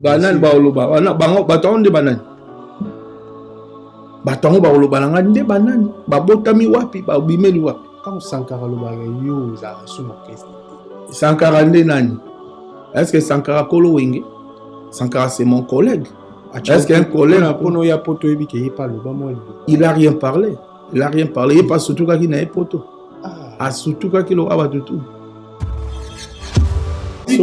Banane baoloba wana bango batonde banane. Batongo baoloba nanga nde banane. Babotami wapi babimeli wapi. Quand Sankara loba yo za son orchestre. Sankara nde nani? Est-ce que Sankara Kolo Wenge? Sankara c'est mon collègue. Est-ce qu'un collègue il a rien parlé. Il a rien parlé. Il pas surtout quand il n'a pas poto. Ah surtout quand il aura tout. Mais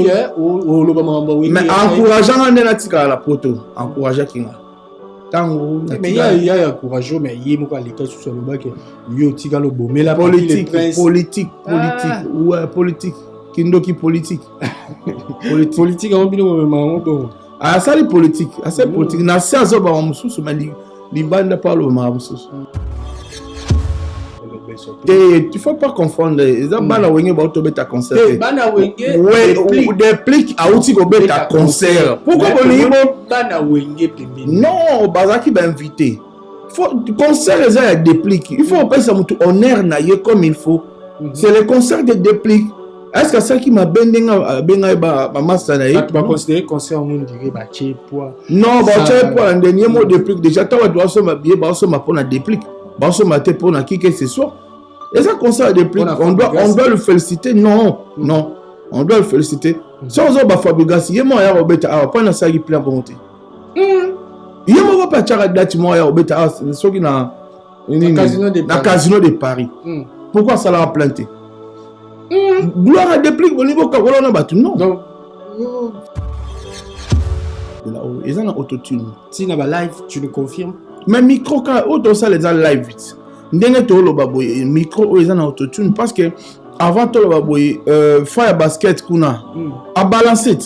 encourageant un élatique à la poto, encourageant qui mais il y a encourageant mais il y a l'école sur le bac il tika le beau mais la politique ouais politique kindoki politique politique en bilo ah ça les politique ah c'est politique na ça zo ba mususu mais libanda parle ma mususu. Et tu ne faut pas confondre. Les bana wenge ba autobeta concert. Bana wenge. Ouais, des plics à outil go beta concert. Pourquoi on y va? Bana wenge pembe. Non, bazaki ba invité. Faut concert les a des plics. Il faut pas ça mutu honneur na ye comme il faut. C'est le concert de dépliques. Est-ce que ça qui m'a bendenga ba master na ye? Tu vas considérer concert on dirait ba tchepoi. Non, ba tchepoi un dernier mot déplique déjà toi dois se m'habiller ba se m'apona déplique. Ba se mater pour na qui que ce soit. Et ça concerne des plics, on doit le féliciter. Non, on doit le féliciter. Si on a Fabrigas, il y a moi à Robeta, pas dans ça qui plein volonté. Il y a moi pas à date moi à Robeta, c'est ce qui n'a casino de Paris. Pourquoi ça l'a planté? Gloire à des plics au niveau quand on a battu. Non. Ils ont un autotune. Si on a live, tu le confirmes? Mais micro quand auto ça les a live vite. Ndenge to lo baboye micro eza na autotune parce que avant to lo baboye fire basket kuna a balancer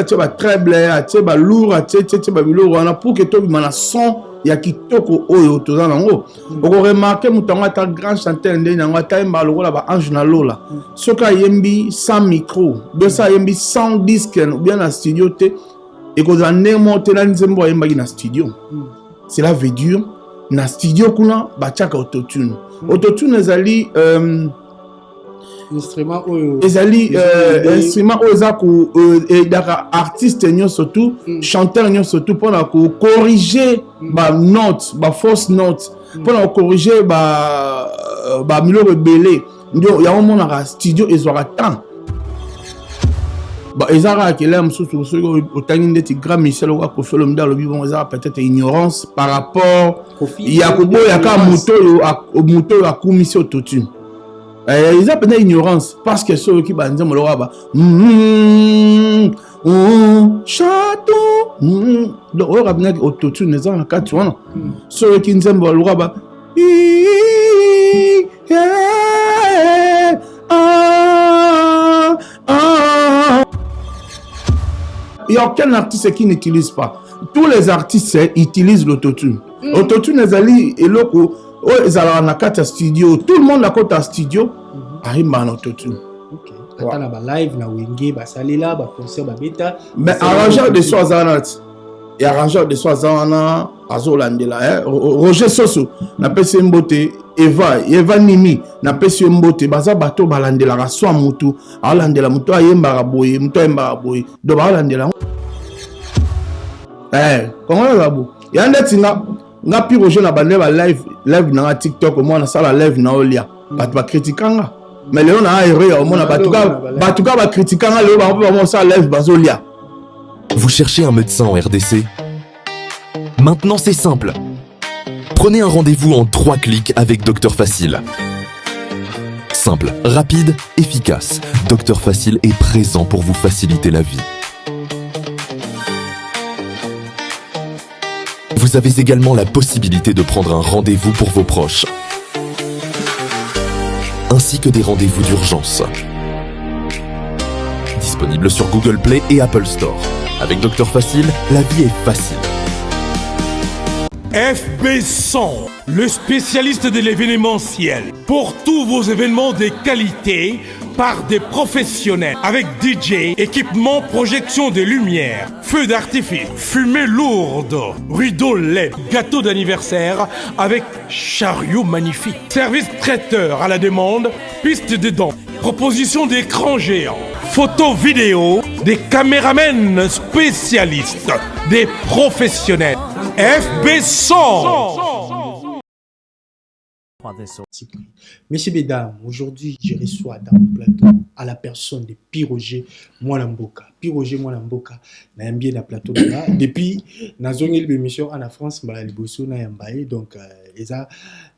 tu ba treble tu ba lourd tu ba bilo wana pour que to bimana son ya kitoko oyo to za nango oko remarquer mutonga ta grand chanteur ndenge nango ta imba lokola ba ange na lola soka yembi sans micro de ça yembi sans disque ou bien na studio te et ko za nemo te na nzembo yemba na studio c'est la veut dire na studio kuna bachaka autotune ezali instrument oyo ezali instrument oyo za ku daka artiste nyo surtout chanteur nyo surtout pour na ko corriger ba note ba fausse note pour na corriger ba miloro belé ndio ya mona ka studio ezwaka temps bah ezara que là mususu so otangi ndeti grand Michel wa ko felo mdalo bi bon ezara peut-être ignorance par rapport ya ko boya ka moto yo akumisi autotune ils appellent ignorance parce que ceux qui banze mo ba château donc on a bien autotune ezara na kati wana ceux qui nzembo lo ba il n'y a aucun artiste qui n'utilise pas. Tous les artistes utilisent l'autotune. L'autotune est allé et loko ils allaient na kata studio. Tout le monde a kota studio. Arrive en autotune. OK. Ata na ba live na wenge ba salela ba concert ba beta. Mais arrangeur de soixante et arrangeur de soixante azolandela Roger Soso na pesi mbote Eva Nimi na pesi mbote baza bato balandela ka so mutu alandela mutu ayemba boye mutu ayemba boye do balandela comment ça bo ya ndeti nga pi Roger na bande ba live na TikTok moi na sala live na olia bato ba criticanga mais léon na erreur au mona bato ka ba criticanga léon ba mo sala live bazolia. Vous cherchez un médecin en RDC? Maintenant c'est simple. Prenez un rendez-vous en 3 clics avec Docteur Facile. Simple, rapide, efficace. Docteur Facile est présent pour vous faciliter la vie. Vous avez également la possibilité de prendre un rendez-vous pour vos proches, ainsi que des rendez-vous d'urgence. Disponible sur Google Play et Apple Store. Avec Docteur Facile, la vie est facile. FB100, le spécialiste de l'événementiel. Pour tous vos événements de qualité, par des professionnels. Avec DJ, équipement, projection de lumière, feux d'artifice, fumée lourde, rideaux LED, gâteau d'anniversaire avec chariot magnifique. Service traiteur à la demande, piste de danse, proposition d'écran géant, photo vidéo, des caméramens spécialistes, des professionnels. FB100. Messieurs, mesdames, aujourd'hui, je reçois dans mon plateau à la personne de Piroger Mwanamboka. Piroger Mwanamboka, na un bien à plateau là. Depuis, na zone l'émission en France, bah les bossons na yambaye, donc eza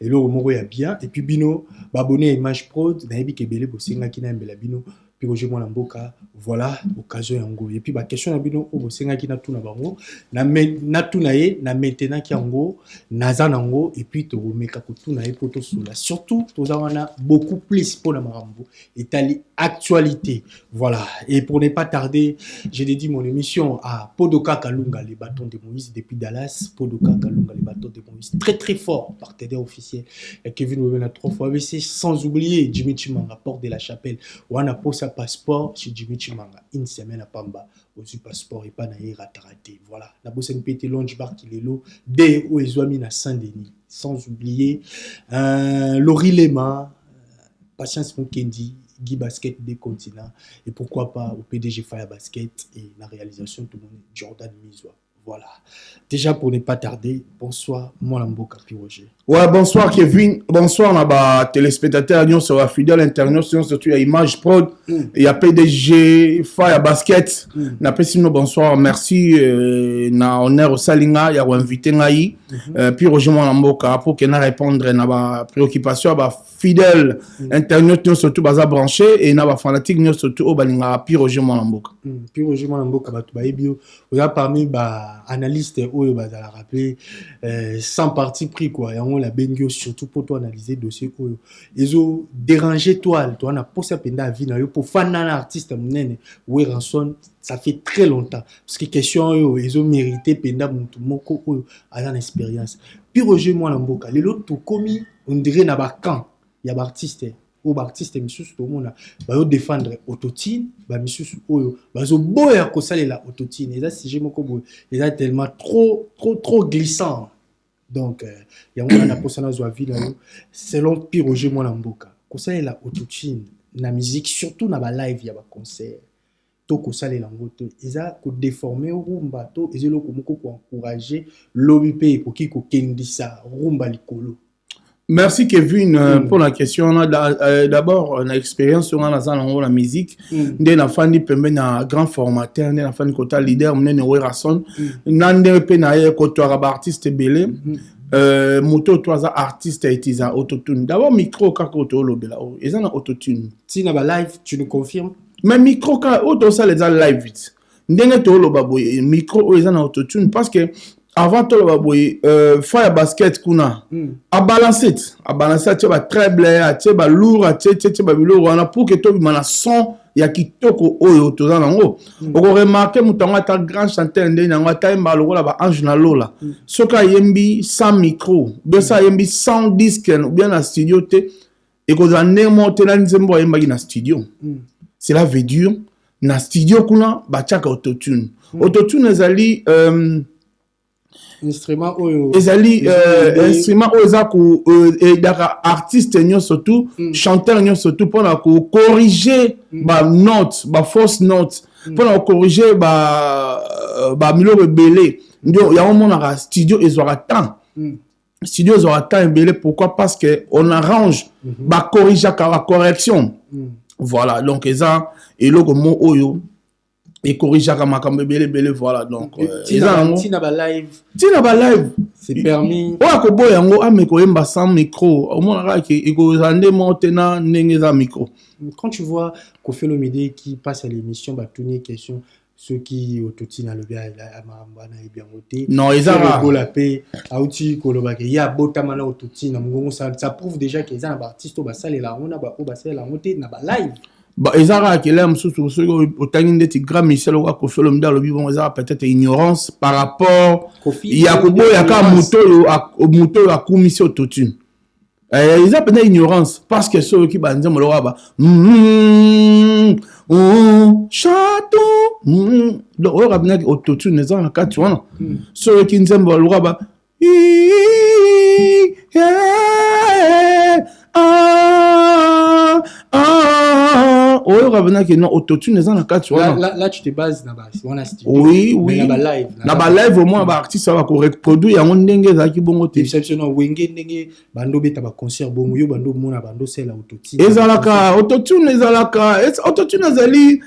elo moko ya bien. Et puis bino, abonné à Image Prod, na yebi kebele bossenga ki na mbela bino. Piroger Mwanamboka, voilà occasion yango. Et puis ba question na bino o bossenga ki na tuna bango, na tuna ye na maintenant ki yango, naza nango et puis to meka ko tuna ye poto sula. Surtout, to zawana beaucoup plus pour la marambo. Etali actualité. Voilà. Et pour ne pas tarder, j'ai dédié mon émission à Podoka Kalunga, les bâtons de Moïse depuis Dallas. Podoka Kalunga, les bâtons de Moïse. Très très fort, partenaire officiel. Et Kevin Webena 3 fois ABC, sans oublier Jimmy Chimanga, porte de la chapelle. Ou on a posé sa passeport chez Jimmy Chimanga. Une semaine à Pamba. Au passeport et pas naïe raté. Voilà. La bosse NPT Longe Bar qui est l'eau. Dès où ils ont mis à Saint-Denis. Sans oublier Laurie Lema, Patience Mukendi, Guy Basket des continents et pourquoi pas au PDG Fire Basket et la réalisation tout le monde Jordan Mizoua. Voilà. Déjà pour ne pas tarder, bonsoir Mwanamboka Piroger. Ouais, bonsoir Kevin, bonsoir na téléspectateurs nous sur la fidèle international surtout à Image Prod, il y a PDG Fire Basket. Na pesino bonsoir, merci na honneur au Salinga, il y a invité ngai Piroger Mwanamboka pour qu'il na répondre na ba préoccupation ba fidèle international surtout baza branché et na ba fanatique nous surtout au balinga Piroger Mwanamboka. Piroger Mwanamboka ba to ba ebio, on a parmi ba analyste oyo ba la rappeler sans parti pris quoi. La bengio surtout pour toi analyser dossier oyo ils ont dérangé toi on a posé penda vie na yo pour fan un artiste munene we ranson ça fait très longtemps parce que question yo ils ont mérité penda muntu moko oyo a une expérience. Piroger Mwanamboka lelo to komi on dirait na ba camp ya ba artiste ou ba artiste misusu to mona ba yo défendre autotune ba misusu oyo ba zo boya ko salela autotune et là si j'ai moko boy il est tellement trop glissant. Donc, il y a un personnage qui a selon Piroger Mwanamboka. Quand ça est la autotune, la musique, surtout dans la live, il y a un concert. To ko sale la ngoto eza ko déformer rumba to ezelo ko moko ko encourager l'OBP pour qui ko kendisa rumba likolo. Merci Kevin pour la question. D'abord, on a expérience sur la musique. Nous avons fait un grand formateur, nous avons fait un leader, nous avons fait un artiste belé. Moto toi artiste et autotune. D'abord micro kako lobela. Ils ont autotune. Si na ba live, tu nous confirmes? Mais micro ka auto ça les live vite. Ndenge to loba boy micro ils ont autotune parce que avant tout le Fire Basket kuna a balancé tu vas très blé tu vas lourd tu vas lourd on a pour que tu mana son ya kitoko oyo to za nango on remarquer mutonga ta grand chanteur ndé nango ta imba lokola ba ange na lola soka yembi sans micro de ça yembi sans disque ou bien na studio te et ko za monter na nzembo yemba na studio c'est la veut dire na studio kuna ba chaka autotune ezali instrument oyo ezali instrument oyo za ko daka artiste nyo surtout chanteur nyo surtout pour na ko corriger ba note ba fausse note pour na corriger ba milo belé ndio ya mona ka studio ezora temps studio ezora temps belé pourquoi parce que on arrange ba corriger ka correction voilà donc eza eloko mo oyo et corrige à makambe belé voilà donc tina ba live c'est permis o ko boyango ameko yemba sans micro au moins ra ki eko zande montena ndenge za micro. Quand tu vois Kofi Olomide qui passe à l'émission ba tourner question ceux qui autotune à lever à marambana et bien voté non ils ont la paix auti koloba ke ya botamana autotune ngongo ça prouve déjà qu'ils ont un artiste au basale la on a ba au basale la monter na ba live. Bah, ezara kelem sous ceux otanginde ti grand Michel wa Kofi Olomide le vivant ezara peut-être ignorance par rapport il y a kobo ya ka moto ya kumisi autotune ils ont peut-être ignorance parce que ceux qui banze mo ba château donc on a autotune ezara ka tu vois ceux qui nzembo lo ba on revenir que non autotune les en quatre là tu te bases na bas on a studio oui na ba live na ba live au moins ba artiste ça va reproduire yango ndenge za ki bongo te exception wenge ndenge bando beta ba concert bongo yo bando mona bando c'est la autotune ezalaka autotune ezali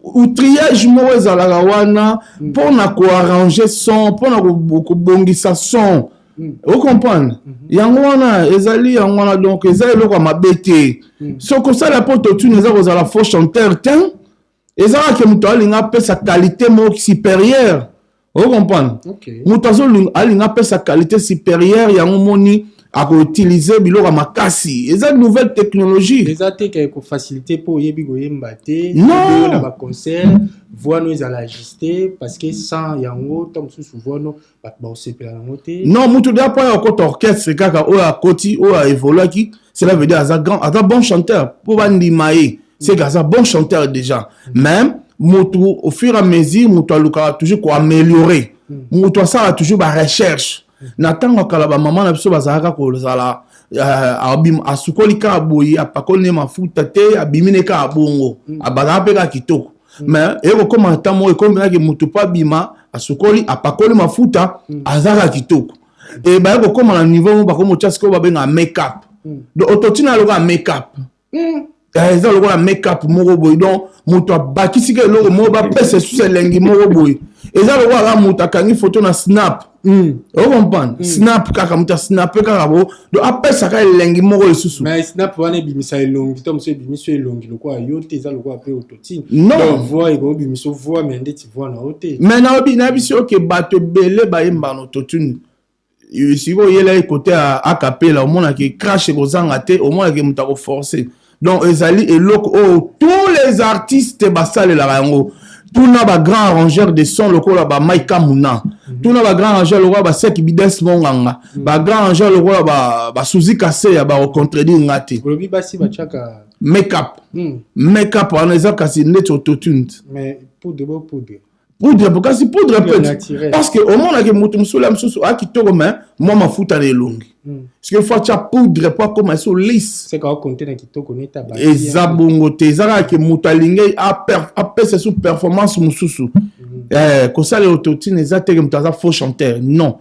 outrillage mo ezalaka wana pona ko arranger son pona ko bongisa son vous comprenez yango wana ezali yango wana donc ezali loko mabete soko ça la autotune ezali la faux chanteur tiens ezali que muto alinga pe sa qualité mo supérieure vous comprenez muto alinga pe sa qualité supérieure yango moni à utiliser biloko makasi eza nouvelle technologie déjà te que facilité pour yebi goyemba te non na ba concert voix nous à l'ajuster parce que sans yango tom sous voix no ba osepela na moté non mutu da pa ko orchestre kaka o a koti o a évolué qui cela veut dire aza bon chanteur pour bandimae c'est gaza bon chanteur déjà même mutu au fur et à mesure mutu aluka toujours ko améliorer mutu ça a toujours ba recherche na tango kala ba maman na biso bazalaka ko zala asukoli ka boyi apakoli ne mafuta te abimine ka bongo abazaka pe ka kitoko mais eko koma tamo ekombina ke mutu pa bima asukoli apakoli mafuta azaka kitoko et ba eko koma na niveau ba komo tchasko ba benga make-up do autotune aloka make-up eza lokola make-up moko boy donc mutu abakisi ke loko mo ba pese sous elengi moko boy eza lokola mutu akangi photo na snap on comprend snap kaka muta snap kaka bo do apesa ka elengi moko lisusu mais snap wana bimisa elongi tom se bimiso elongi lokwa yo te za lokwa pe autotune non voix ego bimiso voix mais ndeti voix na ote mais na biso ke bato bele ba yemba no autotune si vous yela écouter à capella au monde qui crache ko zanga te au monde qui muta ko forcer donc ezali eloko tous les artistes basale la rango tout na ba grand arrangeur de son lokola ba Maika Muna tout na ba grand arrangeur lokola ba Sek Bides Monganga ba grand arrangeur lokola ba Suzy Kase ya ba contredire ngati lobi basi ba chaka make-up on les kasi net autotune mais poudre parce que poudre peut parce que au monde que mutu musula mususu akitoko mais moi ma futa na elongi parce que faut cha poudre pas comme ça lisse c'est quand compter na kitoko neta ba ezabongo te zara que mutu alinge a pese sous performance mususu ko ça le autotune ezate que mutu aza faux chanteur non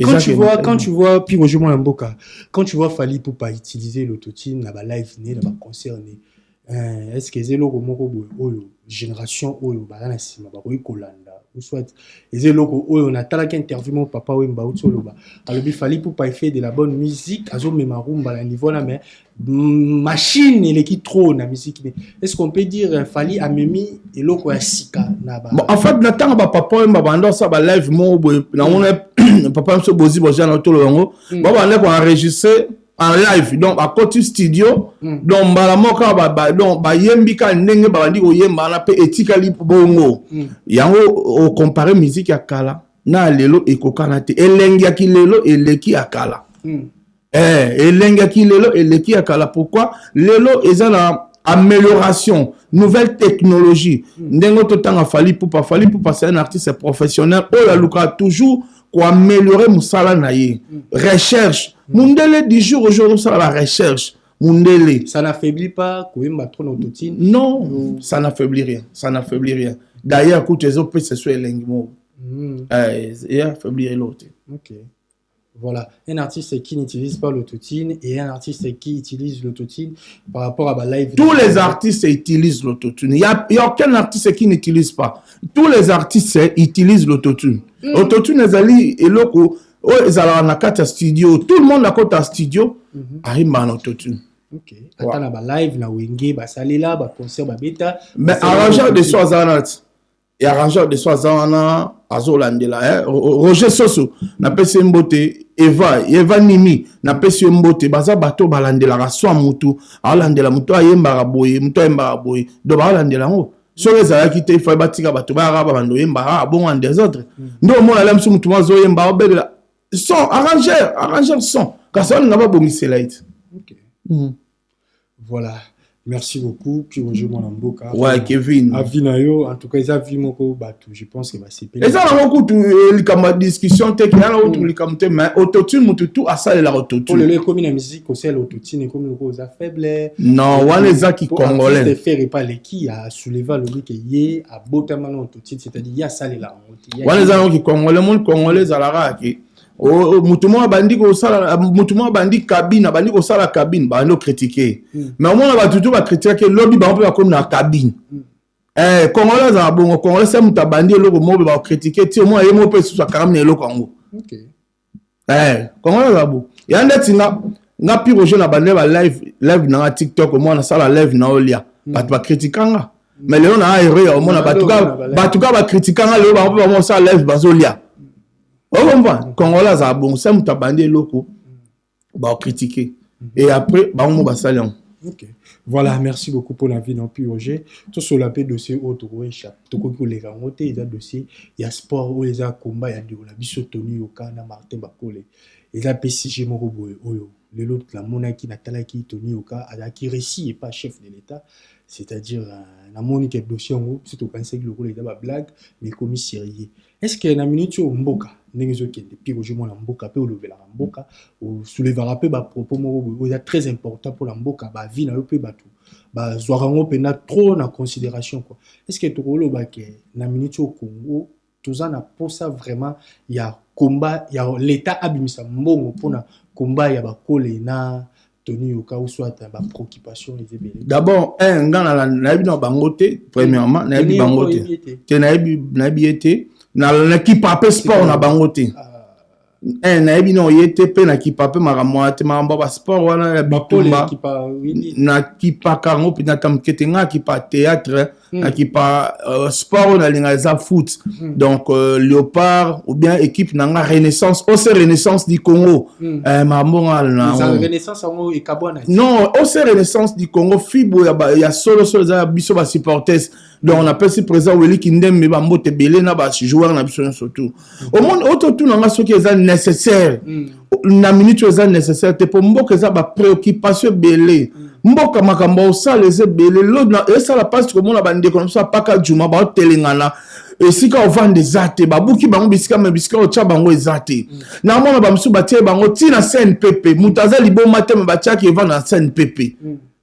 quand tu vois puis Roger Mboka quand tu vois Fally Ipupa utiliser l'autotune na ba live né na ba concert né est-ce que zelo moko boyo génération oyo bana sima ba koyi kolanda ou soit ezelo oyo na talaka interview mon papa Wemba utoloba alobi Fally Ipupa fait de la bonne musique azo memarumba na niveau là mais machine elle qui trop na musique est-ce qu'on peut dire Fally a memi eloko ya sika na ba en fait na tanga ba papa Wemba bando ça ba live mo boyo na on papa mso bozi boja na tolo yango ba ba ne ko enregistrer en live donc à côté studio donc balamoka donc ba yembika ndenge ba ndi ko yemba na pe etikali bongo yango o comparer musique ya kala na lelo ekokana te elengi ya kilelo eleki ya kala elengi ya kilelo eleki ya kala pourquoi lelo eza na amélioration nouvelle technologie ndengo totanga Fally Ipupa c'est un artiste professionnel o la luka toujours pour améliorer musala na ye recherche mundele du jour au jour ça la recherche mundele ça n'affaiblit pas koyemba trop autotune non ça n'affaiblit rien d'ailleurs écoute les autres c'est sur l'engimo et affaiblir l'autre OK voilà, un artiste qui n'utilise pas l'autotune et un artiste qui utilise l'autotune par rapport à ma live. Tous les artistes utilisent l'autotune. Il n'y a aucun artiste qui n'utilise pas. Tous les artistes utilisent l'autotune. L'autotune, et loko, studio. Tout le monde a un studio, arrive à l'autotune. Ok. Attends, na live, na wenge, ba salela, ba concert, ba beta. Mais arrangeur de soixante. Et arrangeur de soixante azolandela Roger Soso na pesi mbote Eva Nimi na pesi mbote baza bato balandela ka swa mutu alandela mutu ayemba boye do balandela ngo so ezala ki te fa batika bato ba raba bando yemba bon en des autres ndo mo la lamsu mutu mazo yemba obedela son arrangeur son ka so ngaba bongisela it voilà. Merci beaucoup. Puis Roger Mwanamboka. Ouais, Kevin. Avinayo, en tout cas, ils ont vu mon bateau. Je pense que c'est et ça, on a beaucoup de discussion technique. Mais autotune, tout à ça, il a autotune. Pour le comme la musique, c'est l'autotune, comme le cause faible. Non, on est ça qui congolais. Pour faire pas les qui a soulevé le lit qui est à botamano autotune, c'est-à-dire il y a ça là. On est ça qui congolais, mon congolais à la rake. Mutumo bandi ko sala mutumo bandi cabine bandi ko sala cabine bandi critiquer mais au moins ba tutu ba critiquer lobby ba on peut comme na cabine congolais za bongo congolais c'est muta bandi eloko mo ba critiquer ti au moins yemo pe sur quand même eloko ngo OK congolais za bo ya ndeti na pire je na bandi ba live na TikTok au moins na sala live na olia ba tu ba critiquanga mais léon na erreur au moins ba tuka ba critiquanga le ba on peut ba sala live ba zolia. On va Congolais ça bon ça muta bandé loko ba critiquer et après ba on va saler. OK. Voilà, merci beaucoup pour la vie non plus Roger. Tout sur la paix dossier autre échappe. Tout ko les rangoté il y a dossier, il y a sport ou les a combat il y a de la biso Tony Yoka na Martin Bakole. Il a PCG moko boy oyo. Le l'autre la monaki na talaki Tony Yoka a qui récit et pas chef de l'état. C'est-à-dire la monique dossier en gros, c'est au conseil le rôle d'aba blague mais commis sérieux. Est-ce que na minute au mboka n'engezo kende puis Roger Mwana mboka pe lever la mboka ou soulevera pe ba propos moko est très important pour la mboka ba vie na yo pe ba tout ba zoarango pe na trop na considération quoi. Est-ce que to rolo ba ke na minute au Congo tous en a pour ça vraiment il y a combat il y a l'état abimisa mbongo pour na combat ya ba kole na Tony Yoka ou soit ba préoccupation les ébélés. D'abord ngana na bino bangote premièrement na bi bangote te na bi été na l'équipe AP sport na bangote na bi no yete pe na équipe AP makamwa te mamba ba sport wana bitumba na kipa kango pe na tamkete nga kipa théâtre na kipa sport na linga za foot donc Léopard ou bien équipe na nga Renaissance OC Renaissance du Congo mambonga na Renaissance ngo ekabwana non OC Renaissance du Congo fibo ya solo za biso ba supporters donc on appelle si présent Weli Kindem ba mbote belé na ba joueur na biso surtout au monde auto tout na nga soki eza nécessaire na minute eza nécessaire te pour mboka eza ba préoccupation belé mboka makambo ça les belé l'autre et ça la passe comme on a bandé comme ça paka juma ba telengana et si quand on vend des athées babuki bango bisika me bisika o tcha bango ezate na mona ba msu batie bango tina CNPP mutaza libo matem ba tcha qui vend na CNPP.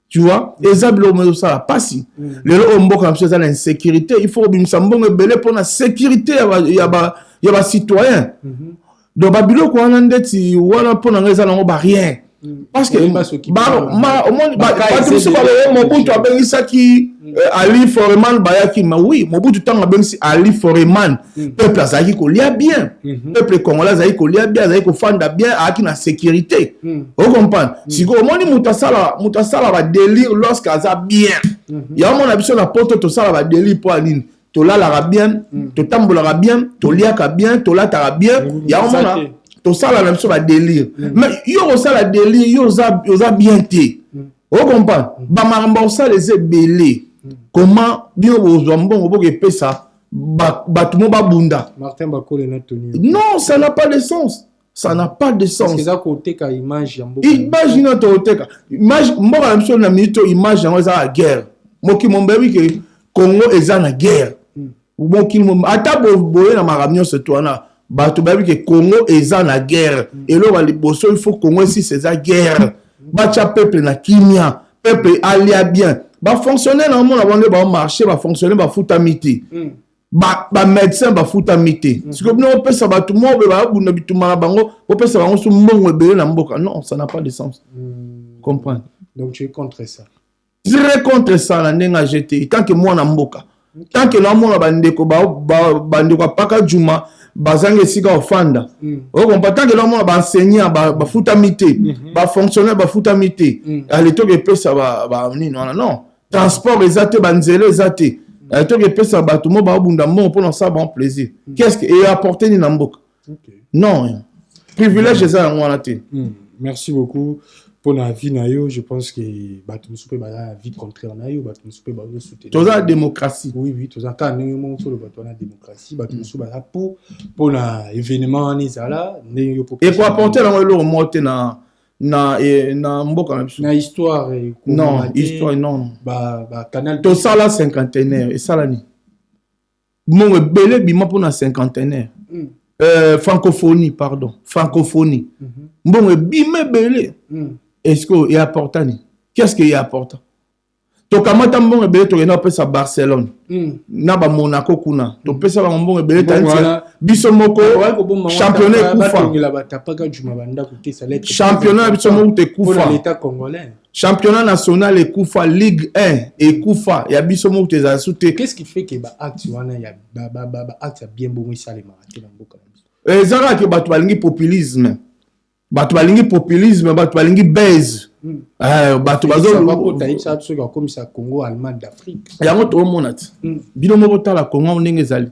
Tu vois, ezablo mais ça la passe le mboka msu za l'insécurité il faut bimisa mbongo belé pour la sécurité ya ba citoyen donc babilo ko wana ndeti wana pour na ngeza na barrière parce que Mobutu abengisaki Ali Foreman bayaki ma oui Mobutu tanga bengisi Ali Foreman peuple azaki ko lia bien peuple congolais azaki ko lia bien azaki ko fanda bien aki na sécurité vous comprenez si ko moni mutasala ba délire lorsque aza bien ya mona biso na poto to sala ba délire pour aline to la bien to tambola bien to liaka bien to lataka bien ya mona tout ça la même chose va délire mais yo ça la délire yo za bien té vous comprenez ba maramba ça les ébélés comment bien vous mbongo bo ke pesa ba tout mo ba bunda Martin Bakole na Tony non ça n'a pas de sens ça n'a pas de sens parce que ça côté ka image ya mboka imagine to teka image mboka la même chose na minute image ya la guerre moki mombebi ke Congo eza na guerre moki ata boye na makamio se toana bato babi que Congo est en la guerre et là il faut Congo si c'est la guerre bacha peuple na kimia peuple alia bien ba fonctionner dans monde avant ba marché ba fonctionner ba futamité ba médecin ba futamité si comme nous on peut ça ba tout monde ba buna bituma bango on peut ça bango so mbongo ebele na mboka non ça n'a pas de sens comprendre donc tu es contre ça très contre ça la ndenga jeté tant que moi na mboka tant que l'homme na bandeko bandeko paka juma bazange sika ofanda o compata que l'homme ba enseignant ba futamité ba fonctionnaire ba futamité ale to ke pesa ba nini non transport ezate banzele ezate ale to ke pesa ba tout mo ba bunda mo pour ça bon plaisir qu'est-ce que et apporter ni namboka non privilège ça ngwana te merci beaucoup pour la vie nayo je pense que bato musupe ba la vie contraire nayo bato musupe ba le soutenir toute la démocratie oui toute la mon sur le bato la démocratie bato musupe ba pour la événement ni zala et pour apporter la le monter na mboka na biso. Na histoire non, histoire non. Canal to sala cinquantenaire et sala ni. Mon belé bima pour na cinquantenaire. Francophonie pardon, francophonie. Bon bima belé. Est-ce que il apporte ni? Qu'est-ce qu'il apporte? To kamata mbongo belé to na pesa Barcelone. Na ba Monaco kuna. To pesa ba mbongo belé tantia. Biso moko championnat kufa. Championnat biso moko te kufa. L'état congolais. Championnat national et kufa Ligue 1 et kufa ya biso moko te za souté. Qu'est-ce qui fait que ba acte wana ya acte bien bon ça les marqué dans beaucoup. Ezara ke bato balingi populisme. Bato balingi populisme, bato balingi base. Bato bazo comme ça Congo Allemagne d'Afrique. Yango to monat. Bino mo botala Congo ndenge ezali.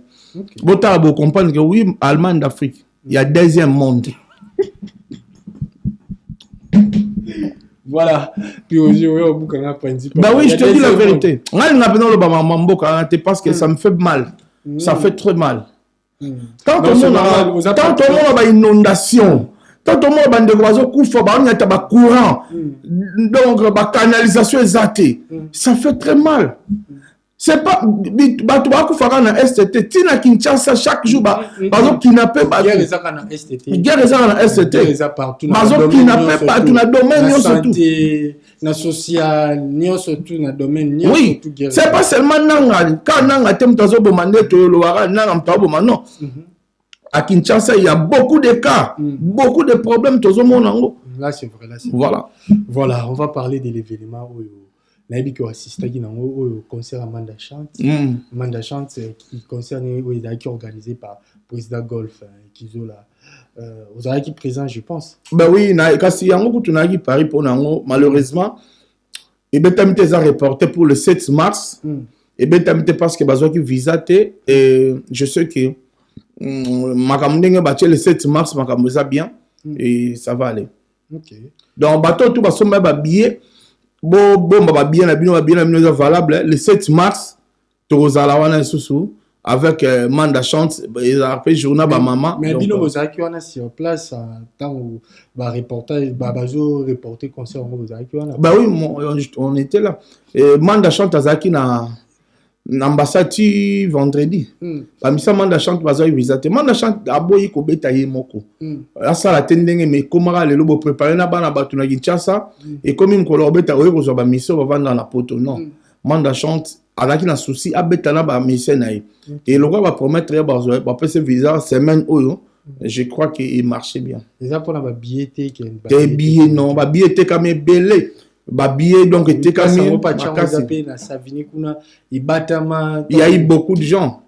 Botala bo comprendre que oui, Allemagne d'Afrique, il y a deuxième monde. Voilà. Puis aujourd'hui, bah oui, je te dis la vérité. Parce que ça me fait mal. Ça fait très mal. Quand on a une inondation, quand on a un courant, donc la canalisation est zatée, ça fait très mal. C'est pas Batubaku Farana STT, Tina Kinshasa chaque jour, Bazo kidnappé, guerre est en STT. Guerre est en STT. Bazo kidnappé, pas tout le domaine, la santé, la social, ni surtout dans domaine, ni oui, c'est pas seulement Nanga, quand Nanga tem tazo bomande to loara Nanga mtabo non. À Kinshasa, il y a beaucoup de cas, beaucoup de problèmes tozo monango. Là c'est vrai, là c'est vrai. Voilà. Voilà, on va parler de l'événement où Naïbi qui a assisté au concert Amanda Chante. Amanda Chante qui concerne qui est organisé par Président Golf Kizola. Vous avez qui présent, je pense. Ben oui, kasi yango kutunagi Paris pour nango malheureusement. Et ben tamite ça reporté pour le 7 mars. Et ben tamite parce que bazo qui visité et je sais que makamundenge batie le 7 mars makamuza bien et ça va aller. OK. Donc bateau tout basomba ba billet. Bon, bien valable. Le 7 mars, Torozalawana Soussou, avec Manda Chante, ils ont appelé journal ba maman. Mais Bino Bozaki, on a sur place, tant où reportage, Babazo reporter concert, on Bozaki. Bah oui, on était là. Et Manda Chante, Azaki na ambassade vendredi. Bamisa Manda Chante, Bazo visité. Manda Chante, aboyi ko beta ye moko. Là, ça la tendenge, mais comment le lobo préparé na bana batu na Kinshasa. Et comme une color beta, oye ko zo ba mission va vendre dans la poto. Non. Manda Chante, alaki na souci, abeta na ba mission na ye. Et le roi va promettre, va passer visa, semaine oyo. Je crois qu'il marchait bien. Et ça pour la billet, des billets, non, ba billet quand même belé. Babillet donc était quand même il y a eu beaucoup de gens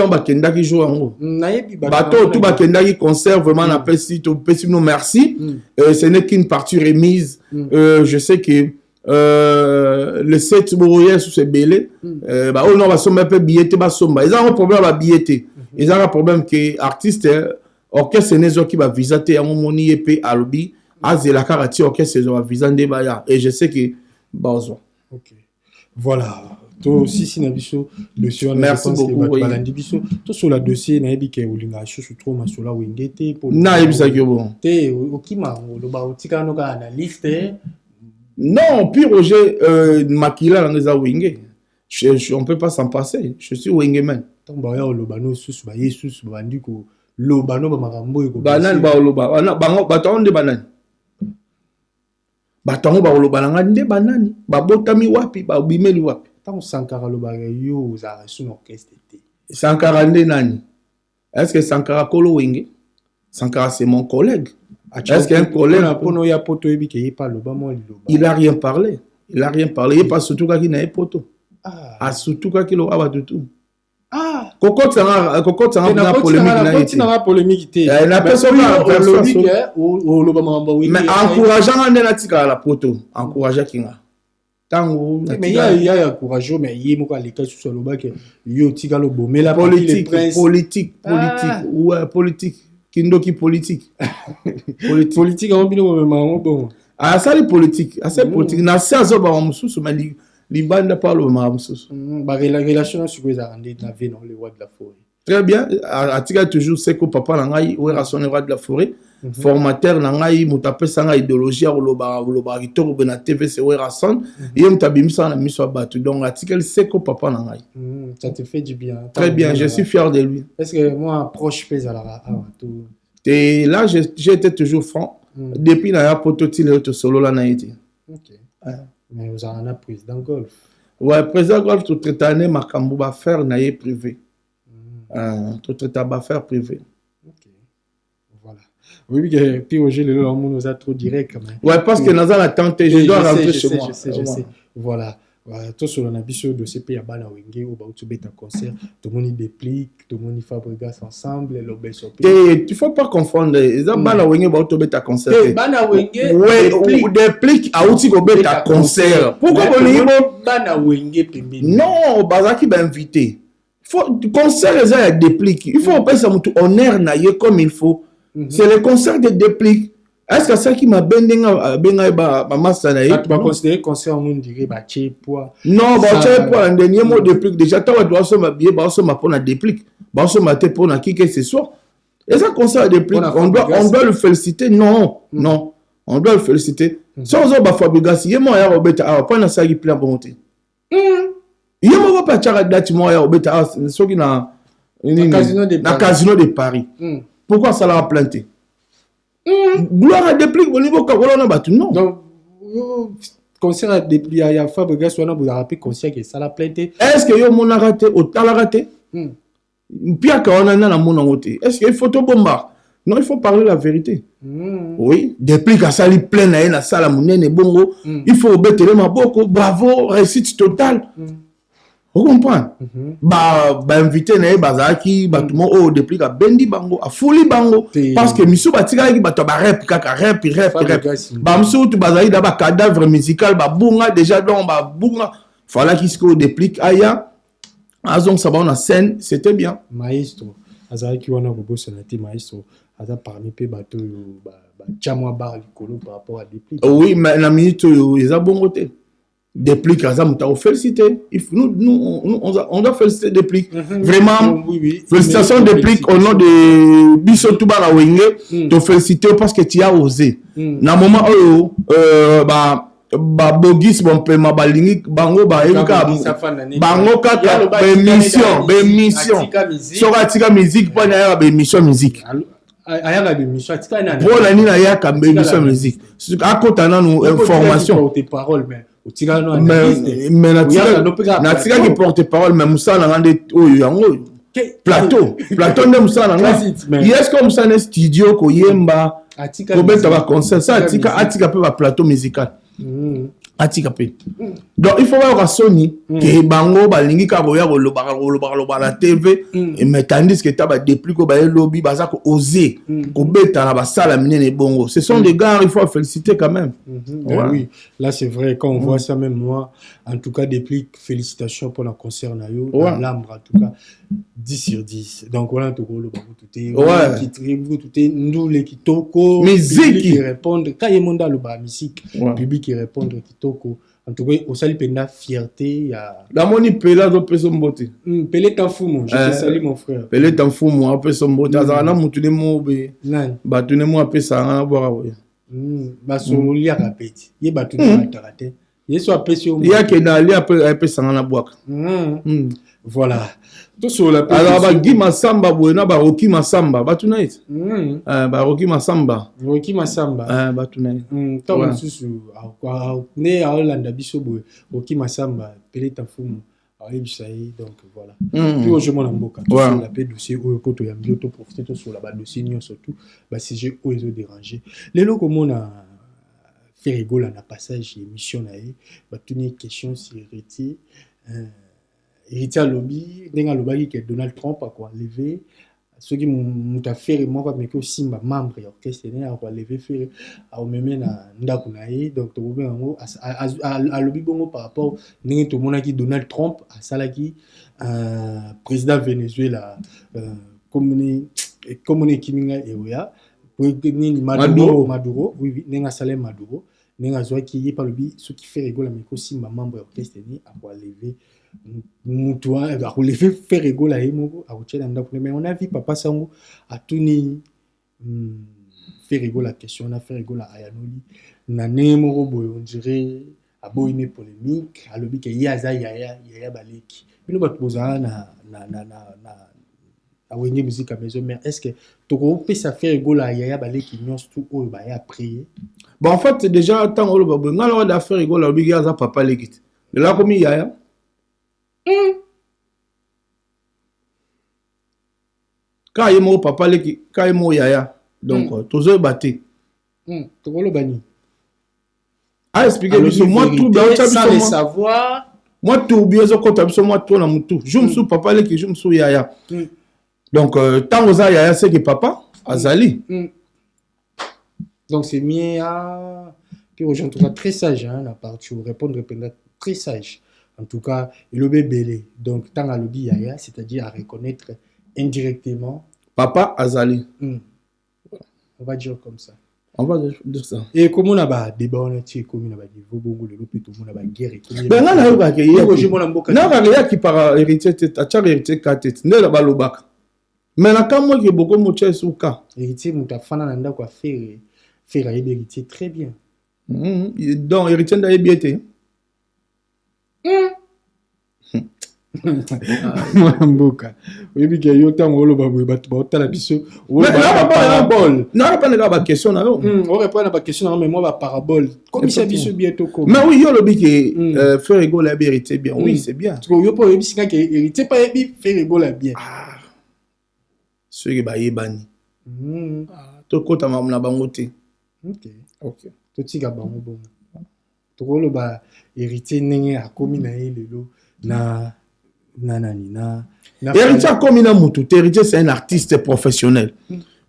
bakenda qui jouent en haut bateau tout bakenda qui concert vraiment na pesi to pesi no merci ce n'est qu'une partie remise je sais que le 7 bourrier sous ce belé ba on va sommer peu billet ba somba ils ont un problème ba billet ils ont un problème que artiste orchestre nezo qui va visiter à mon moni épée à lobby la caractère orchestre va visiter et je sais que bazo. OK. Voilà. To si na biso dossier merci beaucoup balandi biso to sur la dossier na yebi ke ulinga shusu trop masola wingete pour na yebisa ke bon te okima lo ba otika no ka na liste non puis Roger makila na za wingé on peut pas s'en passer je suis wingman tant ba ya lo ba no susu ba yesus ba bandi ko lo ba no ba makambo ko banane ba lo ba bango batonde banane batongo ba lo balanga nde banani babotami wapi ba bimeli wapi tant Sankara lo ba yo za son orchestre té Sankara nde nani est-ce que Sankara kolo wingé Sankara c'est mon collègue est-ce qu'un collègue pono ya poto ebi ke pas lo ba mo lo il a rien parlé il pas surtout quand il n'a pas poto surtout quand il aura tout Cocotte ça na polémique té na personne mais mais encourageant na tika la poto encourageant kinga tango mais il y a courageux mais il moko aleka sur le bac yo tika lo bomé la politique ouais politique kindoki politique politique en bino bon ça les politique politique na ça zo ba mususu mais Libanda parle au Maramsous. La relation sur les arrondis n'avait non le roi de la forêt. Très bien. Atika toujours c'est que papa l'angai ou est le roi de la forêt. formateur na ngai muta pesa ngai idéologie ya loba kitoko be na TV c'est Rason et muta bimisa na miso batu donc article seko papa na ngai. Ça te fait du bien. Très bien, je suis fier de lui. Parce que moi proche pèse à la tout. Et là j'ai été toujours franc depuis na ya pototile auto solo la na été. OK. Mais vous en avez président golf. Ouais, président golf tout traité makambo ba faire na yé privé. Tout traité ba faire privé. OK. Voilà. Oui, puis Roger le monde nous a trop direct quand même. Ouais, parce que nous avons tenté, je dois rentrer chez moi. Je sais. Voilà. Tout sur l'abisso de CP à Bana Wenge ou Bautubeta concert, tout le monde déplique, tout le monde Fabregas ensemble, l'obé sopé. Il ne faut pas confondre. Les Bana Wenge Bautubeta concert. Bana Wenge ou déplique à outil Beta concert. Pourquoi vous dites Bana Wenge Pimbi? Non, Bazaki va inviter. Concert les a déplique. Il faut pas ça tout honneur naïe comme il faut. C'est le concert de déplique. Est-ce que ça qui m'a benga ba massa naïe? Tu vas considérer concert on dirait ba tché poids. Non, ba tché poids un dernier mot déplique déjà tu dois se m'habiller ba se m'apprendre à déplique. Ba se m'atter pour na qui que ce soit. Et ça concert déplique on doit le féliciter. Non, on doit le féliciter. Sans on ba Fabregas yemo ya Robeta pas na ça qui plein pour monter. Yemo va pas tchara date moi ya Robeta so qui na casino de Paris. Pourquoi ça l'a planté? Gloire à déplique au niveau Kagola na batu non. Donc concert à déplique il y a Fabregas on a vous rappelé concert que ça l'a planté. Est-ce que yo mon a raté au tala raté? Pia ka on a na mon ngoté. Est-ce qu'il faut to bomba? Non, il faut parler la vérité. Oui, déplique à ça li plein na sala munene bongo, il faut obéter maboko, bravo, réussite totale. Vous comprenez? Bah invité na bazaki ba tout le monde déplique à bendi bango a fouli bango parce que miso batika ki bato ba rap kaka rap ba miso tu bazaki da ba cadavre musical ba bunga déjà donc ba bunga fallait qu'il se déplique aya azon ça va en scène c'était bien maestro azaki wana go bossa na ti maestro aza parmi pe bato ba chamwa bar likolo par rapport à déplique. Oui mais la minute ils a bon côté déplique à ça nous féliciter. Nous on doit féliciter déplique. Vraiment oui. Félicitations déplique au nom de Biso Toubara Wenge te féliciter parce que tu as osé. Na moment bah bogis bon pe mabalingi bango ba eka bango kaka émission sora tika musique pas na ya émission musique ayaka émission tika na pour la nina ya ka émission musique akota na nous information tes paroles mais mais natika qui porte parole mais Moussa na ngande oyo yango plateau nde Moussa na ngande est-ce que Moussa na studio ko yemba ko beta ba concert ça atika pe ba plateau musical atika pe donc il faut voir Sony que bango balingi ka boya loba la TV et mais tandis que ta ba déplique ba lobby baza ko oser ko beta na ba sala minene bongo ce sont des gars il faut féliciter quand même. Oui là c'est vrai quand on voit ça même moi en tout cas déplique félicitations pour le concert na yo dans l'âmbre en tout cas 10 sur 10 donc voilà tout le tout est nous les kitoko musique qui répondent quand il monde le ba musique public qui répondent kitoko en tout cas au sali penda fierté ya la moni pela do peso mbote Pelé Tanfumo je te salue mon frère Pelé Tanfumo a peso mbote azana mutune mobe batune mo apesa na bora oya baso lia rapeti ye batune batarate yeso apesi o ya ke na lia apesa na bwaka voilà tout sur la alors ba Gima Samba boena ba Rocky Masamba batuna it ba Rocky Masamba batuna tant susu ne a Hollande biso boy Rocky Masamba Pelé Tanfumo aïe donc voilà puis aujourd'hui on mboka sur la paix dossier au koto ya bioto profiter tout sur la bas dossier nyo surtout ba sujet où ils ont dérangé les locaux comme on a fait rigoler na passage émission na e ba tuni question sur héritier héritier lobby denga lobaki que Donald Trump a quoi lever ceux qui m'ont fait moi pas mais que simba membre ya orchestre ne a quoi lever faire a omeme na ndako na e donc to bien ngo a lobby bongo par rapport ndenge to mona ki Donald Trump a salaki président Venezuela comme kiminga eoya pour ni Maduro oui ndenge salé Maduro ndenge azwa ki ye pas lobby ceux qui fait rigoler mais que simba membre ya orchestre ne a quoi lever mutua a relevé faire rigoler et moko a retirer ndako mais on a vu papa sango a tuni fait rigoler la question, on a fait rigoler à Ayanoli. Nanemoro boy, on dirait à boy une polémique, à l'objet que yaza yaya baleki. Mais nous battre boza na wenge musique à maison, mais est-ce que tu peux ça faire rigoler à yaya baleki nyons tout au baye à prier? Bon, en fait, c'est déjà tant que le babou. On a le droit de faire rigoler à l'objet yaza papa lekit. De là comme yaya. Quand il est papa lekit, quand il est yaya. Donc, tous eux battés. Tu peux le bannir. Ah, expliquez moi tout bien sans le savoir. Moi tout bien zo kota biso moi tout na mutu. Je me sou papa leki je me sou yaya. Donc tant aux yaya c'est que papa azali. Donc c'est mieux à que aux gens en tout cas très sage hein la partie répondre très sage. En tout cas, il est bébé. Donc tant à lobby yaya, c'est-à-dire à reconnaître indirectement papa azali. On va dire comme ça. On va dire ça. Et comment on a débat on a tiré comme on a dit bongo le lopi tout monde a guerre et ben on a eu ba que na ba qui par héritier tête a héritier ka tête ne la ba lobaka mais na quand moi qui beaucoup mo tche suka héritier mutafana na ndako a faire héritier très bien donc héritier da bien Mboka. Oui, mais il y a autant de choses. On parabole. Non, on répond à la question. On répond à la question, mais moi, la parabole. Comme ça, bientôt. Mais oui, il y a le but que faire rigoler la vérité bien. Oui, c'est bien. Il y a pas de hérité, pas faire rigoler bien. Ce qui est banni. Tout côté à ma bangoté. Ok. Tout ce qui est bon. Tout le bas hérité n'est à commis na héritier comme il a moutou. Héritier c'est un artiste professionnel.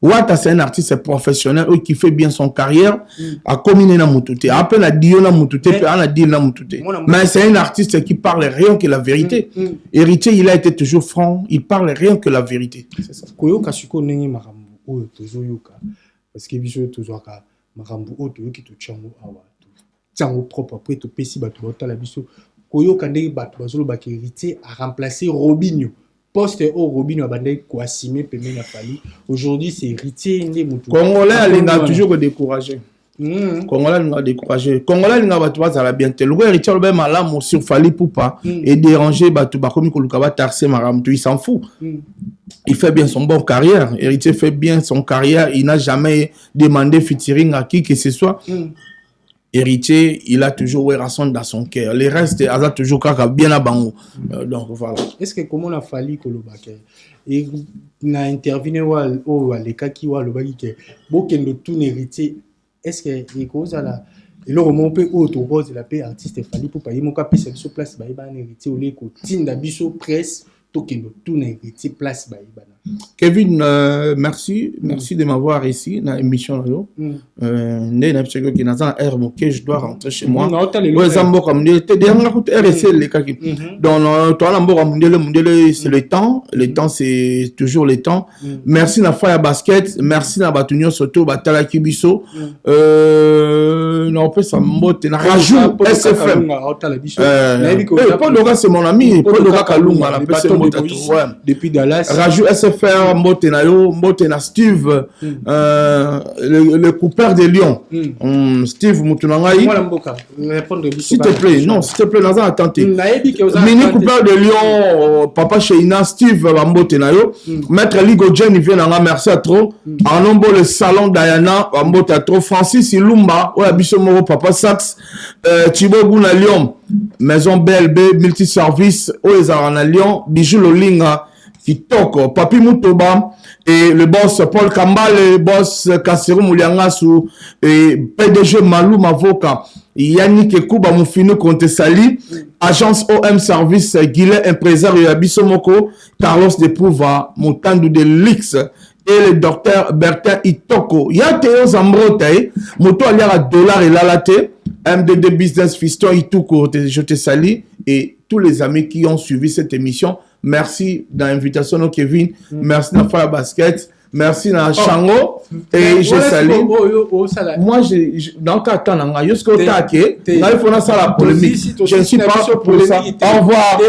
Wata c'est un artiste professionnel qui fait bien son carrière. A combiné na moutou. Après la dio na moutou. Puis on a dit na moutou. Mais c'est un artiste qui parle rien que la vérité. Héritier il a été toujours franc. Il parle rien que la vérité. C'est ça. Koyoka suko nengi marambu o tozo yoka. Parce que biso tozo ka marambu o to yoki to chango awa. Tsango propre après to pesi ba to la biso. Koyoka ndenge bato bazolo ba héritier a remplacé Robinho. Poste au Robinho a bandé Kouassime pemé na fali. Aujourd'hui c'est héritier ndé mutu. Congolais il a toujours découragé. Congolais il a découragé. Congolais il a bato bazala bien tel. Le héritier le même malamu sur fali poupa et déranger bato ba komi koluka ba tarser maramtu, il s'en fout. Il fait bien son bon carrière. Héritier fait bien son carrière, il n'a jamais demandé featuring à qui que ce soit. Héritier, il a toujours raison dans son cœur. Les restes, il a toujours bien à bango. Donc voilà. Est-ce que comment on a fallu que le bac et na intervenu ou les cas qui ou le bac que beaucoup de tout héritier. Est-ce que les causes à la et le roman peut autour de la paix artiste fallu pour payer mon cap c'est sur place ba héritier ou les côtines d'abisso presse tout héritier place ba Kevin, merci de m'avoir ici dans l'émission. Je dois rentrer chez moi. C'est le temps. Le temps, c'est toujours le temps. Merci na Fire Basket. Merci na Batunyo Soto, Batala Kibiso. On peut s'en moter. Rajou SFM. Paul Doga, c'est mon ami. Paul Doga Kalunga. Depuis Dallas. Rajou SFM. Mbotena Steve, le coupeur de Lyon. Steve Moutounangaï. S'il te plaît, non, s'il te plaît, nous allons attendre. Mini coupeur de Lyon, Papa Sheina, Steve Mbotenayo. Maître Ligo Jen, il vient à merci à trop. Arnombo, le salon Diana, Mbota trop. Francis Ilumba, Oabisomoro, Papa Sax, Thibaut Gouna Lyon, Maison BLB, multiservice, Oezarana Lyon, Bijou Lolinga. Kitoko, Papi Moutoba et le boss Paul Kambal, le boss Kassirou Mouliangasou et PDG Malou Mavoka, Yannick Kouba Moufino Kontesali, agence OM Service, Guillet Impresario Abisomoko, Carlos de Pouva, Moutandou de Lix et le docteur Bertin Itoko. Yateo Zambrote, Moto Aliara Dollar et Lalate, MDD Business Fiston Itoko, je te salue et tous les amis qui ont suivi cette émission. Merci de l'invitation au Kevin. Merci de Fire Basket. Merci de Chango. Et je salue. Moi, dans le cas de jusqu'au taquet, il faut la polémique. Je ne suis pas pour ça. Au revoir.